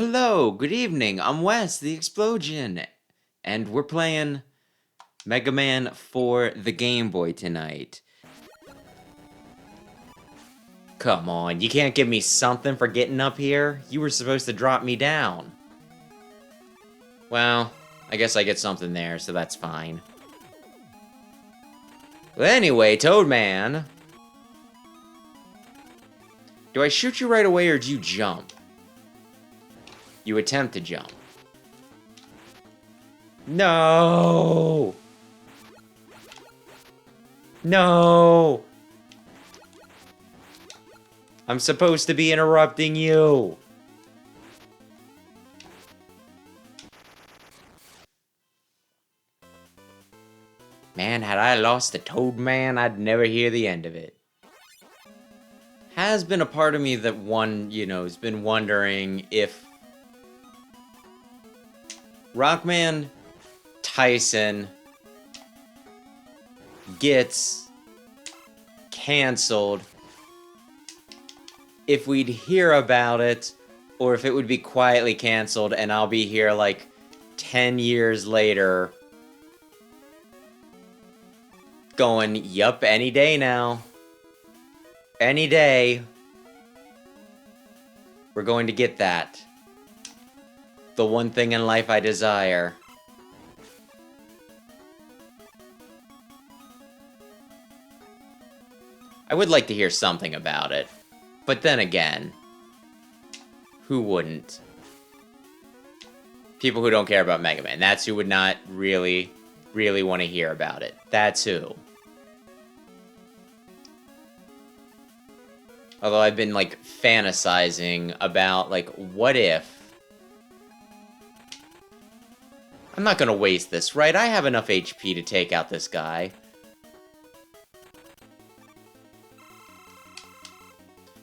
hello, good evening. I'm Wes, the Explosion, and we're playing Mega Man for the Game Boy tonight. Come on, you can't give me something for getting up here? You were supposed to drop me down. Well, I guess I get something there, so that's fine. Well, anyway, Toadman. Do I shoot you right away or do you jump? You attempt to jump. No! No! I'm supposed to be interrupting you! Man, had I lost the Toadman, I'd never hear the end of it. Has been a part of me that has been wondering if Rockman Taison gets canceled, if we'd hear about it, or if it would be quietly canceled and I'll be here like 10 years later going, yup, any day now. Any day. We're going to get that. The one thing in life I desire. I would like to hear something about it. But then again, who wouldn't? People who don't care about Mega Man. That's who would not really want to hear about it. That's who. Although I've been, like, fantasizing about, like, what if... I'm not gonna waste this, right? I have enough HP to take out this guy.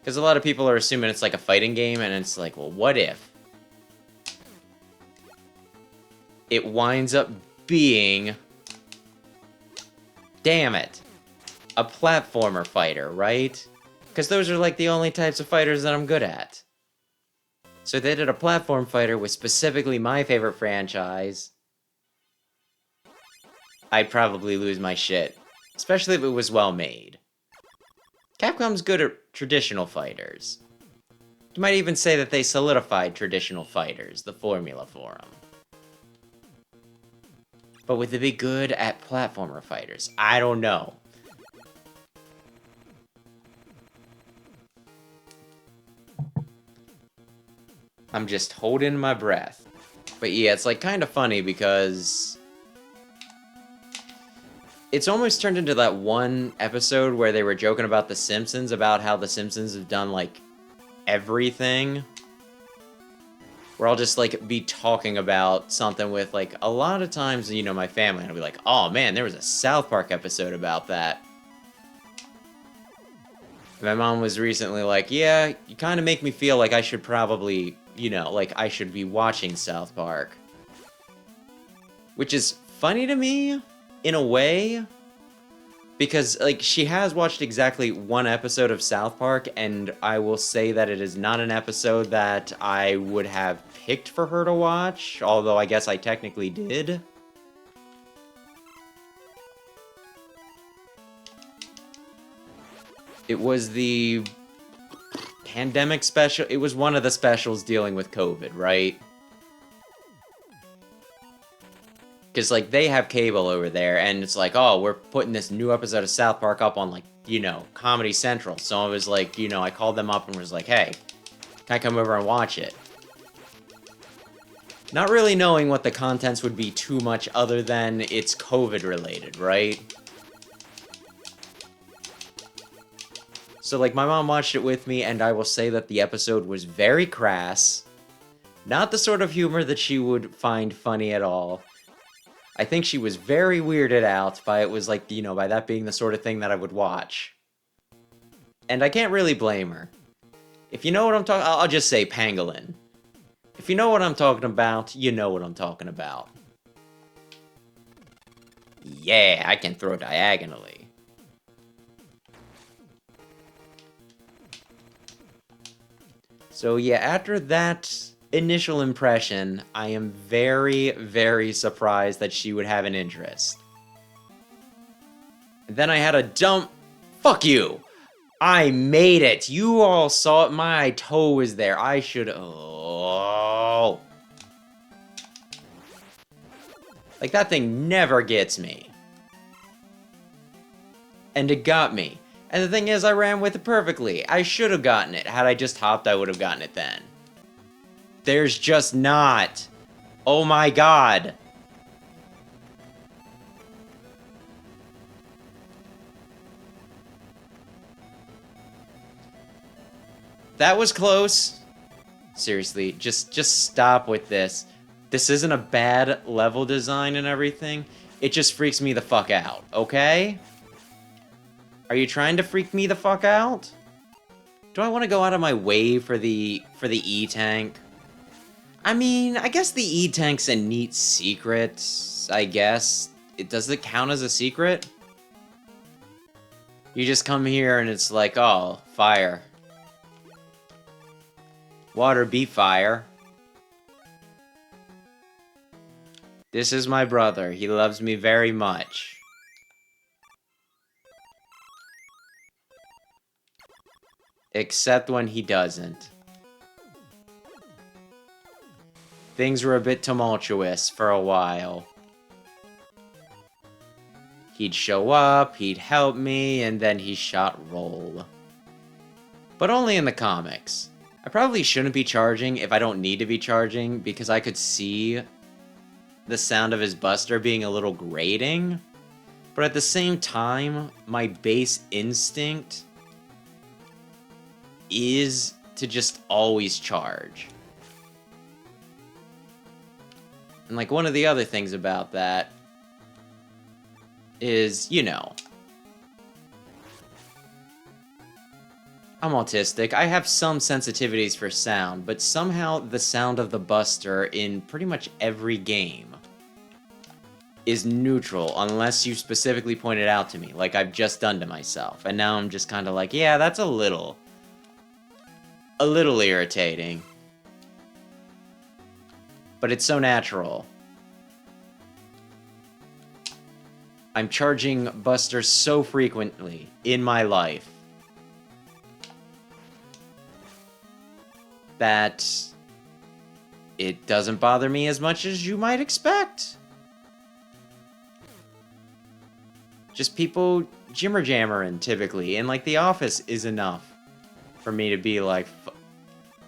Because a lot of people are assuming it's like a fighting game, and it's like, well, what if it winds up being... Damn it. A platformer fighter, right? Because those are like the only types of fighters that I'm good at. So they did a platform fighter with specifically my favorite franchise. I'd probably lose my shit. Especially if it was well made. Capcom's good at traditional fighters. You might even say that they solidified traditional fighters, the formula for them. But would they be good at platformer fighters? I don't know. I'm just holding my breath. But yeah, it's like kind of funny because it's almost turned into that one episode where they were joking about The Simpsons, about how The Simpsons have done like everything. Where I'll just like be talking about something with like a lot of times, you know, my family, and I'll be like, oh man, there was a South Park episode about that. My mom was recently like, yeah, you kind of make me feel like I should probably, you know, like I should be watching South Park. Which is funny to me, in a way, because, like, she has watched exactly one episode of South Park, and I will say that it is not an episode that I would have picked for her to watch, although I guess I technically did. It was the pandemic special. It was one of the specials dealing with COVID, right? Because, like, they have cable over there, and it's like, oh, we're putting this new episode of South Park up on, like, you know, Comedy Central. So I was like, you know, I called them up and was like, hey, can I come over and watch it? Not really knowing what the contents would be too much other than it's COVID-related, right? So, like, my mom watched it with me, and I will say that the episode was very crass. Not the sort of humor that she would find funny at all. I think she was very weirded out by it was like, you know, by that being the sort of thing that I would watch. And I can't really blame her. If you know what I'm talking... I'll just say pangolin. If you know what I'm talking about, you know what I'm talking about. Yeah, I can throw diagonally. So yeah, after that initial impression, I am very, very surprised that she would have an interest. And then I had a dump. Fuck you! I made it! You all saw it. My toe was there. I should... Oh... Like, that thing never gets me. And it got me. And the thing is, I ran with it perfectly. I should have gotten it. Had I just hopped, I would have gotten it then. There's just not. Oh my god. That was close. Seriously, just stop with this. This isn't a bad level design and everything. It just freaks me the fuck out, okay? Are you trying to freak me the fuck out? Do I want to go out of my way for the E-Tank? I mean, I guess the E-Tank's a neat secret, I guess. Does it count as a secret? You just come here and it's like, oh, fire. Water be fire. This is my brother. He loves me very much. Except when he doesn't. Things were a bit tumultuous for a while. He'd show up, he'd help me, and then he shot roll. But only in the comics. I probably shouldn't be charging if I don't need to be charging, because I could see the sound of his buster being a little grating. But at the same time, my base instinct is to just always charge. And like one of the other things about that is, you know, I'm autistic. I have some sensitivities for sound, but somehow the sound of the buster in pretty much every game is neutral unless you specifically point it out to me, like I've just done to myself. And now I'm just kind of like, yeah, that's a little irritating. But it's so natural. I'm charging busters so frequently in my life that it doesn't bother me as much as you might expect. Just people jimmer-jammering, typically, and like The Office is enough for me to be like,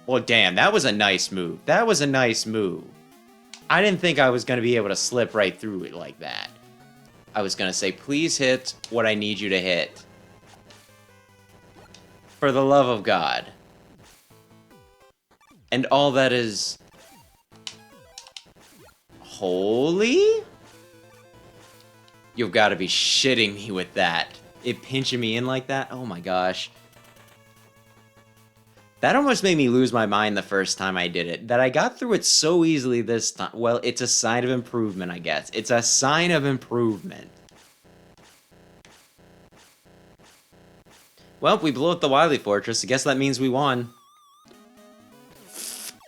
well, damn, that was a nice move. That was a nice move. I didn't think I was going to be able to slip right through it like that. I was going to say, please hit what I need you to hit. For the love of God. And all that is holy? You've got to be shitting me with that. It pinching me in like that? Oh my gosh. That almost made me lose my mind the first time I did it. That I got through it so easily this time. Well, it's a sign of improvement, I guess. It's a sign of improvement. Well, we blew up the Wily Fortress. I guess that means we won.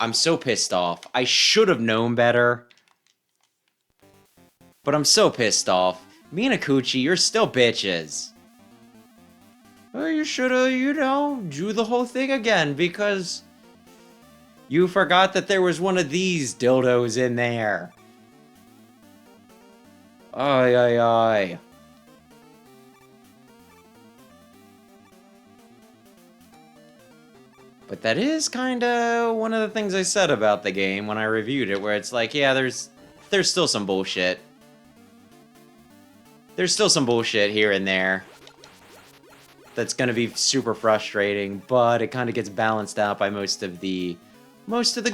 I'm so pissed off. I should have known better. But I'm so pissed off. Minakuchi, you're still bitches. Well, you should've, you know, do the whole thing again, because you forgot that there was one of these dildos in there. Ay, ay, ay. But that is kinda one of the things I said about the game when I reviewed it, where it's like, yeah, there's still some bullshit. There's still some bullshit here and there that's gonna be super frustrating, but it kind of gets balanced out by most of the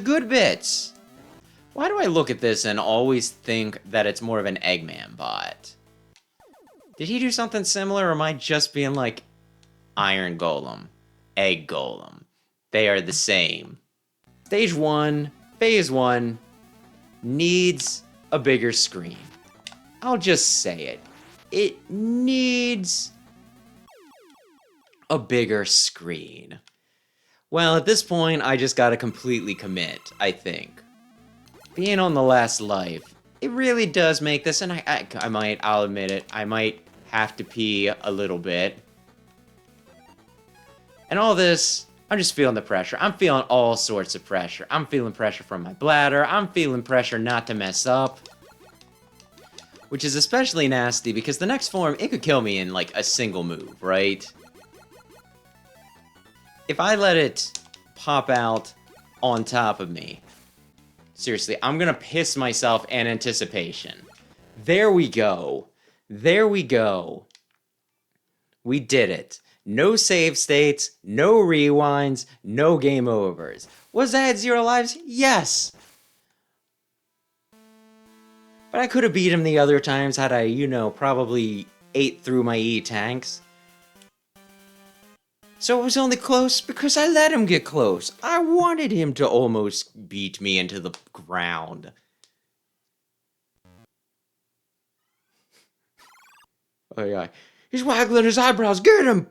good bits. Why do I look at this and always think that it's more of an Eggman bot? Did he do something similar, or am I just being like Iron Golem, Egg Golem? They are the same. Stage 1, Phase 1, needs a bigger screen. I'll just say it. It needs a bigger screen. Well, at this point, I just gotta completely commit, I think. Being on the last life, it really does make this, and I'll admit it, I might have to pee a little bit. And all this, I'm just feeling the pressure. I'm feeling all sorts of pressure. I'm feeling pressure from my bladder. I'm feeling pressure not to mess up. Which is especially nasty because the next form, it could kill me in like a single move, right? If I let it pop out on top of me, seriously, I'm gonna piss myself in anticipation. There we go. There we go. We did it. No save states, no rewinds, no game overs. Was I at 0 lives? Yes! But I could have beat him the other times had I, you know, probably ate through my E-tanks. So it was only close because I let him get close. I wanted him to almost beat me into the ground. Oh yeah. He's waggling his eyebrows. Get him!